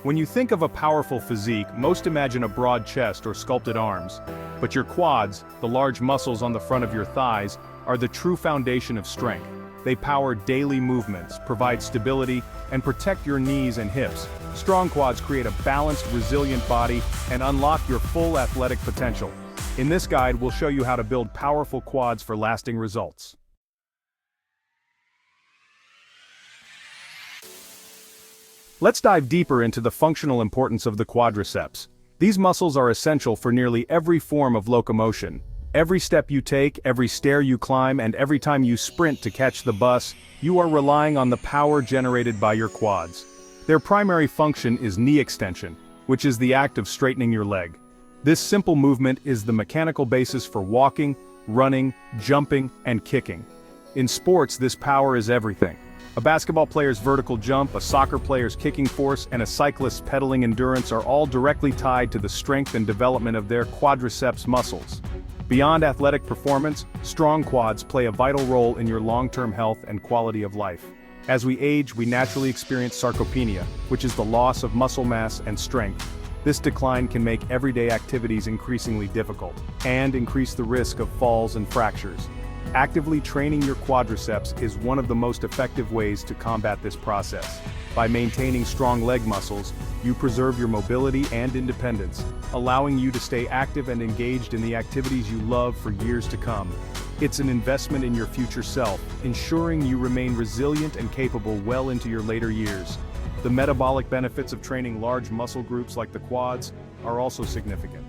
When you think of a powerful physique, most imagine a broad chest or sculpted arms. But your quads, the large muscles on the front of your thighs, are the true foundation of strength. They power daily movements, provide stability, and protect your knees and hips. Strong quads create a balanced, resilient body and unlock your full athletic potential. In this guide, we'll show you how to build powerful quads for lasting results. Let's dive deeper into the functional importance of the quadriceps. These muscles are essential for nearly every form of locomotion. Every step you take, every stair you climb, and every time you sprint to catch the bus, you are relying on the power generated by your quads. Their primary function is knee extension, which is the act of straightening your leg. This simple movement is the mechanical basis for walking, running, jumping, and kicking. In sports, this power is everything. A basketball player's vertical jump, a soccer player's kicking force, and a cyclist's pedaling endurance are all directly tied to the strength and development of their quadriceps muscles. Beyond athletic performance, strong quads play a vital role in your long-term health and quality of life. As we age, we naturally experience sarcopenia, which is the loss of muscle mass and strength. This decline can make everyday activities increasingly difficult, and increase the risk of falls and fractures. Actively training your quadriceps is one of the most effective ways to combat this process. By maintaining strong leg muscles, you preserve your mobility and independence, allowing you to stay active and engaged in the activities you love for years to come. It's an investment in your future self, ensuring you remain resilient and capable well into your later years. The metabolic benefits of training large muscle groups like the quads are also significant.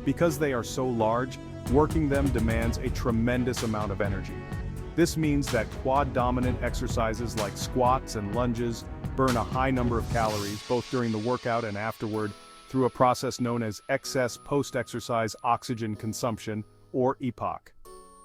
Because they are so large, working them demands a tremendous amount of energy. This means that quad-dominant exercises like squats and lunges burn a high number of calories both during the workout and afterward through a process known as excess post-exercise oxygen consumption, or EPOC.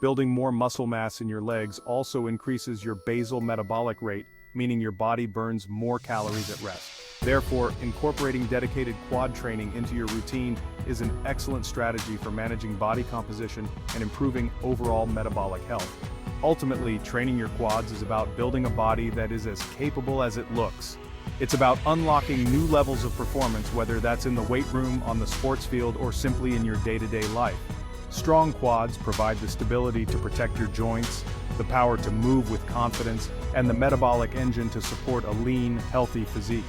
Building more muscle mass in your legs also increases your basal metabolic rate, meaning your body burns more calories at rest. Therefore, incorporating dedicated quad training into your routine is an excellent strategy for managing body composition and improving overall metabolic health. Ultimately, training your quads is about building a body that is as capable as it looks. It's about unlocking new levels of performance, whether that's in the weight room, on the sports field, or simply in your day-to-day life. Strong quads provide the stability to protect your joints, the power to move with confidence, and the metabolic engine to support a lean, healthy physique.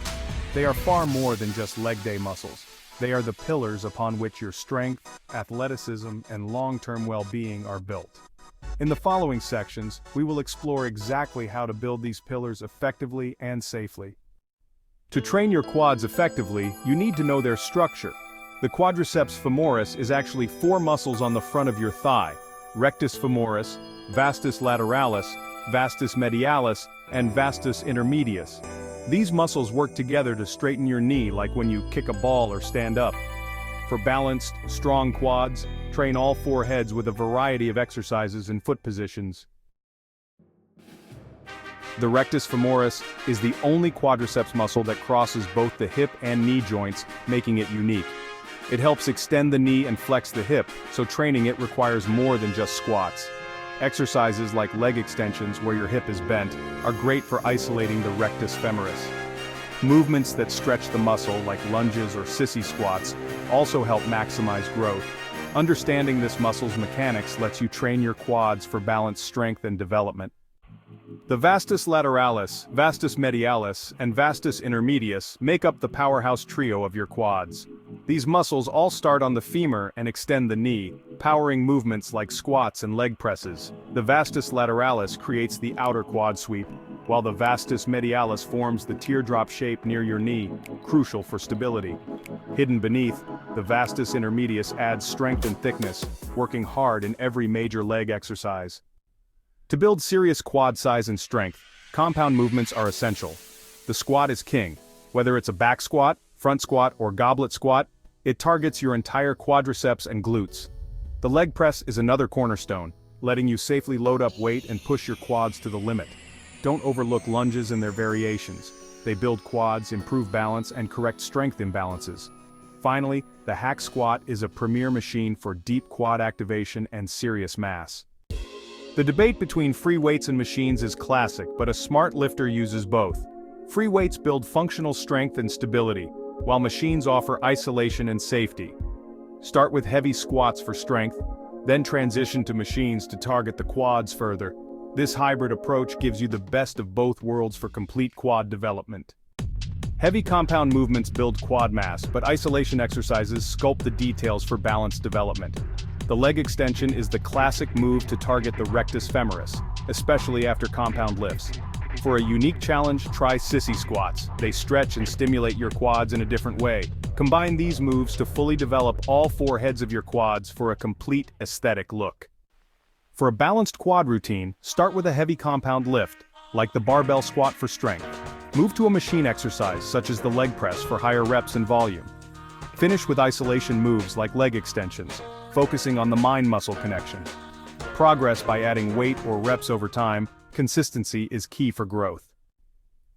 They are far more than just leg day muscles. They are the pillars upon which your strength, athleticism, and long-term well-being are built. In the following sections, we will explore exactly how to build these pillars effectively and safely. To train your quads effectively, you need to know their structure. The quadriceps femoris is actually 4 muscles on the front of your thigh: rectus femoris, vastus lateralis, vastus medialis, and vastus intermedius. These muscles work together to straighten your knee, like when you kick a ball or stand up. For balanced, strong quads, train all 4 heads with a variety of exercises and foot positions. The rectus femoris is the only quadriceps muscle that crosses both the hip and knee joints, making it unique. It helps extend the knee and flex the hip, so training it requires more than just squats. Exercises like leg extensions, where your hip is bent, are great for isolating the rectus femoris. Movements that stretch the muscle, like lunges or sissy squats, also help maximize growth. Understanding this muscle's mechanics lets you train your quads for balanced strength and development. The vastus lateralis, vastus medialis, and vastus intermedius make up the powerhouse trio of your quads. These muscles all start on the femur and extend the knee, powering movements like squats and leg presses. The vastus lateralis creates the outer quad sweep, while the vastus medialis forms the teardrop shape near your knee, crucial for stability. Hidden beneath, the vastus intermedius adds strength and thickness, working hard in every major leg exercise. To build serious quad size and strength, compound movements are essential. The squat is king. Whether it's a back squat, front squat, or goblet squat, it targets your entire quadriceps and glutes. The leg press is another cornerstone, letting you safely load up weight and push your quads to the limit. Don't overlook lunges and their variations. They build quads, improve balance, and correct strength imbalances. Finally, the hack squat is a premier machine for deep quad activation and serious mass. The debate between free weights and machines is classic, but a smart lifter uses both. Free weights build functional strength and stability, while machines offer isolation and safety. Start with heavy squats for strength, then transition to machines to target the quads further. This hybrid approach gives you the best of both worlds for complete quad development. Heavy compound movements build quad mass, but isolation exercises sculpt the details for balanced development. The leg extension is the classic move to target the rectus femoris, especially after compound lifts. For a unique challenge, try sissy squats. They stretch and stimulate your quads in a different way. Combine these moves to fully develop all 4 heads of your quads for a complete aesthetic look. For a balanced quad routine, start with a heavy compound lift, like the barbell squat for strength. Move to a machine exercise such as the leg press for higher reps and volume. Finish with isolation moves like leg extensions, focusing on the mind-muscle connection. Progress by adding weight or reps over time. Consistency is key for growth.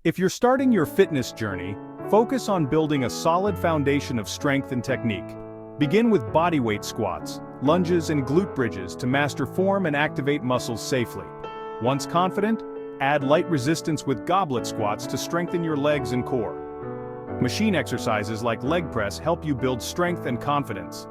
If you're starting your fitness journey, focus on building a solid foundation of strength and technique. Begin with bodyweight squats, lunges and glute bridges to master form and activate muscles safely. Once confident, add light resistance with goblet squats to strengthen your legs and core. Machine exercises like leg press help you build strength and confidence.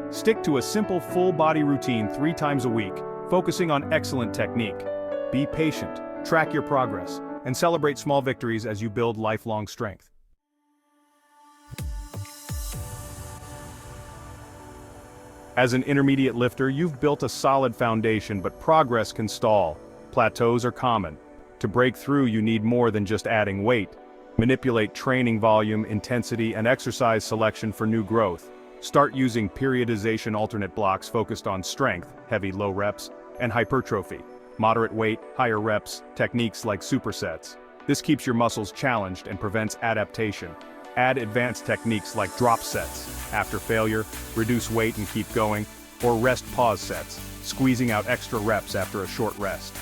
Stick to a simple full-body routine 3 times a week, focusing on excellent technique. Be patient, track your progress, and celebrate small victories as you build lifelong strength. As an intermediate lifter, you've built a solid foundation, but progress can stall. Plateaus are common. To break through, you need more than just adding weight. Manipulate training volume, intensity, and exercise selection for new growth. Start using periodization alternate blocks focused on strength, heavy low reps, and hypertrophy, moderate weight, higher reps, techniques like supersets. This keeps your muscles challenged and prevents adaptation. Add advanced techniques like drop sets. After failure, reduce weight and keep going, or rest pause sets, squeezing out extra reps after a short rest.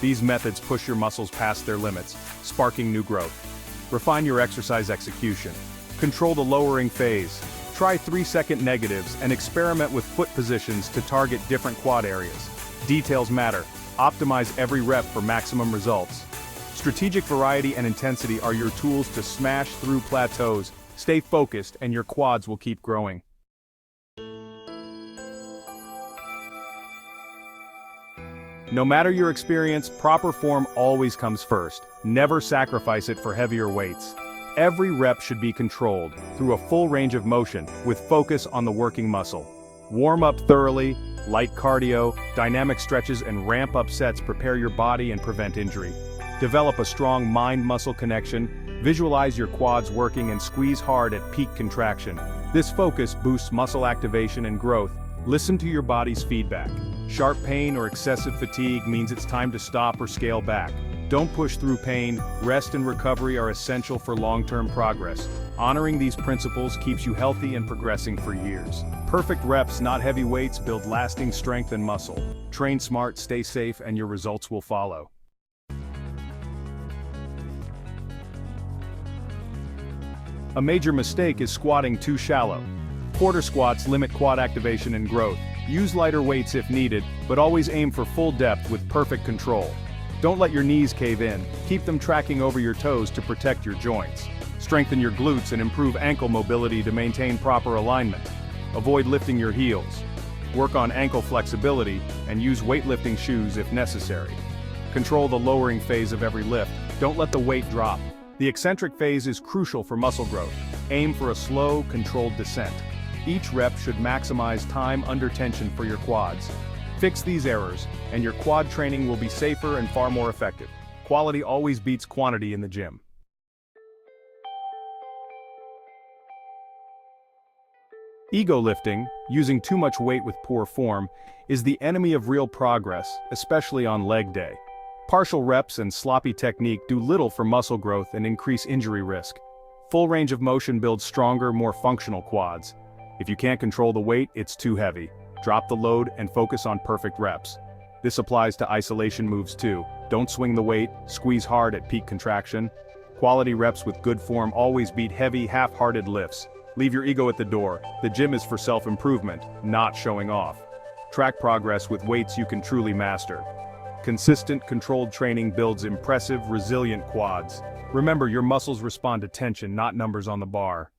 These methods push your muscles past their limits, sparking new growth. Refine your exercise execution. Control the lowering phase. Try 3-second negatives and experiment with foot positions to target different quad areas. Details matter. Optimize every rep for maximum results. Strategic variety and intensity are your tools to smash through plateaus. Stay focused and your quads will keep growing. No matter your experience, proper form always comes first. Never sacrifice it for heavier weights. Every rep should be controlled through a full range of motion with focus on the working muscle. Warm up thoroughly, light cardio, dynamic stretches and ramp up sets prepare your body and prevent injury. Develop a strong mind-muscle connection, visualize your quads working and squeeze hard at peak contraction. This focus boosts muscle activation and growth. Listen to your body's feedback. Sharp pain or excessive fatigue means it's time to stop or scale back. Don't push through pain. Rest and recovery are essential for long-term progress. Honoring these principles keeps you healthy and progressing for years. Perfect reps, not heavy weights, build lasting strength and muscle. Train smart, stay safe, and your results will follow. A major mistake is squatting too shallow. Quarter squats limit quad activation and growth. Use lighter weights if needed, but always aim for full depth with perfect control. Don't let your knees cave in. Keep them tracking over your toes to protect your joints. Strengthen your glutes and improve ankle mobility to maintain proper alignment. Avoid lifting your heels. Work on ankle flexibility and use weightlifting shoes if necessary. Control the lowering phase of every lift. Don't let the weight drop. The eccentric phase is crucial for muscle growth. Aim for a slow, controlled descent. Each rep should maximize time under tension for your quads. Fix these errors, and your quad training will be safer and far more effective. Quality always beats quantity in the gym. Ego lifting, using too much weight with poor form, is the enemy of real progress, especially on leg day. Partial reps and sloppy technique do little for muscle growth and increase injury risk. Full range of motion builds stronger, more functional quads. If you can't control the weight, it's too heavy. Drop the load and focus on perfect reps. This applies to isolation moves too. Don't swing the weight, squeeze hard at peak contraction. Quality reps with good form always beat heavy, half-hearted lifts. Leave your ego at the door. The gym is for self-improvement, not showing off. Track progress with weights you can truly master. Consistent, controlled training builds impressive, resilient quads. Remember, your muscles respond to tension, not numbers on the bar.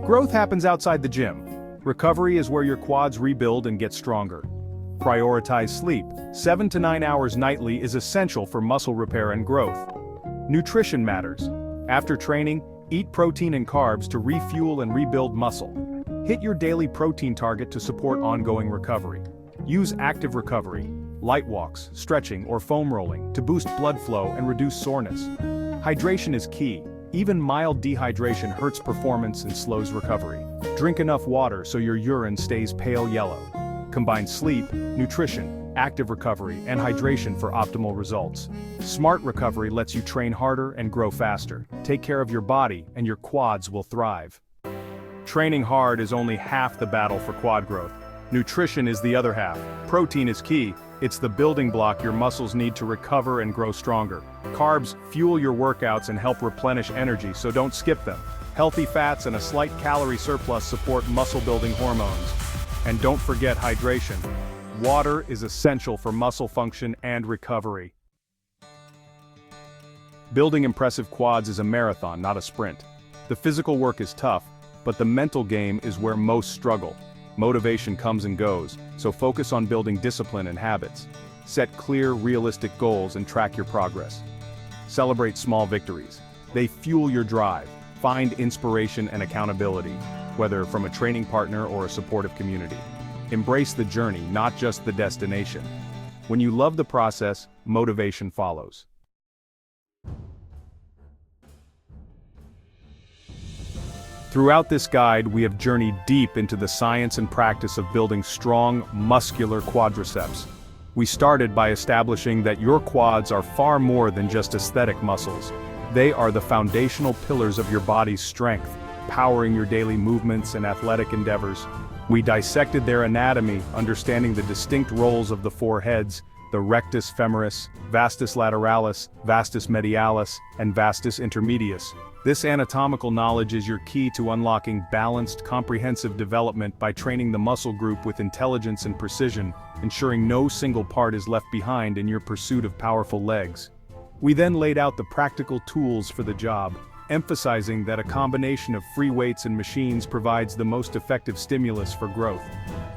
Growth happens outside the gym. Recovery is where your quads rebuild and get stronger. Prioritize sleep. 7 to 9 hours nightly is essential for muscle repair and growth. Nutrition matters. After training, eat protein and carbs to refuel and rebuild muscle. Hit your daily protein target to support ongoing recovery. Use active recovery, light walks, stretching, or foam rolling to boost blood flow and reduce soreness. Hydration is key. Even mild dehydration hurts performance and slows recovery. Drink enough water so your urine stays pale yellow. Combine sleep, nutrition, active recovery, and hydration for optimal results. Smart recovery lets you train harder and grow faster. Take care of your body, and your quads will thrive. Training hard is only half the battle for quad growth. Nutrition is the other half. Protein is key. It's the building block your muscles need to recover and grow stronger. Carbs fuel your workouts and help replenish energy, so don't skip them. Healthy fats and a slight calorie surplus support muscle-building hormones. And don't forget hydration. Water is essential for muscle function and recovery. Building impressive quads is a marathon, not a sprint. The physical work is tough, but the mental game is where most struggle. Motivation comes and goes, so focus on building discipline and habits. Set clear, realistic goals and track your progress. Celebrate small victories. They fuel your drive. Find inspiration and accountability, whether from a training partner or a supportive community. Embrace the journey, not just the destination. When you love the process, motivation follows. Throughout this guide, we have journeyed deep into the science and practice of building strong, muscular quadriceps. We started by establishing that your quads are far more than just aesthetic muscles. They are the foundational pillars of your body's strength, powering your daily movements and athletic endeavors. We dissected their anatomy, understanding the distinct roles of the four heads, the rectus femoris, vastus lateralis, vastus medialis, and vastus intermedius. This anatomical knowledge is your key to unlocking balanced, comprehensive development by training the muscle group with intelligence and precision, ensuring no single part is left behind in your pursuit of powerful legs. We then laid out the practical tools for the job, emphasizing that a combination of free weights and machines provides the most effective stimulus for growth.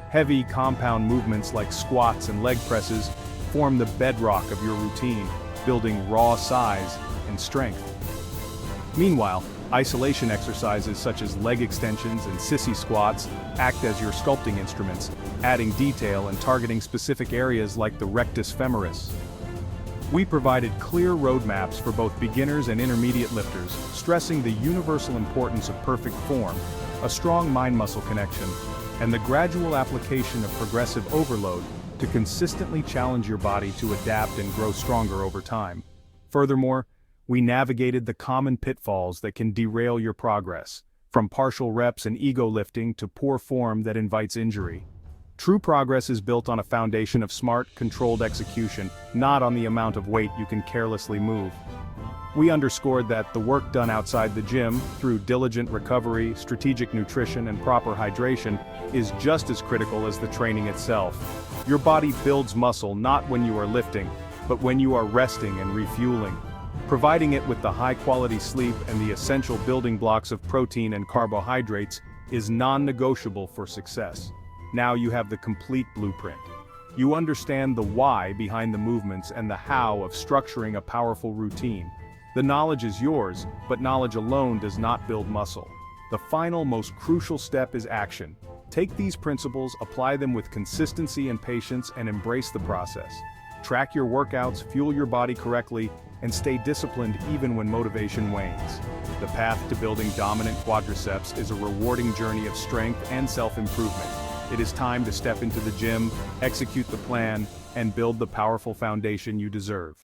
Heavy, compound movements like squats and leg presses form the bedrock of your routine, building raw size and strength. Meanwhile, isolation exercises such as leg extensions and sissy squats act as your sculpting instruments, adding detail and targeting specific areas like the rectus femoris. We provided clear roadmaps for both beginners and intermediate lifters, stressing the universal importance of perfect form, a strong mind-muscle connection, and the gradual application of progressive overload to consistently challenge your body to adapt and grow stronger over time. Furthermore, we navigated the common pitfalls that can derail your progress, from partial reps and ego lifting to poor form that invites injury. True progress is built on a foundation of smart, controlled execution, not on the amount of weight you can carelessly move. We underscored that the work done outside the gym, through diligent recovery, strategic nutrition, and proper hydration, is just as critical as the training itself. Your body builds muscle not when you are lifting, but when you are resting and refueling. Providing it with the high-quality sleep and the essential building blocks of protein and carbohydrates is non-negotiable for success. Now you have the complete blueprint. You understand the why behind the movements and the how of structuring a powerful routine. The knowledge is yours, but knowledge alone does not build muscle. The final, most crucial step is action. Take these principles, apply them with consistency and patience, and embrace the process. Track your workouts, fuel your body correctly, and stay disciplined even when motivation wanes. The path to building dominant quadriceps is a rewarding journey of strength and self-improvement. It is time to step into the gym, execute the plan, and build the powerful foundation you deserve.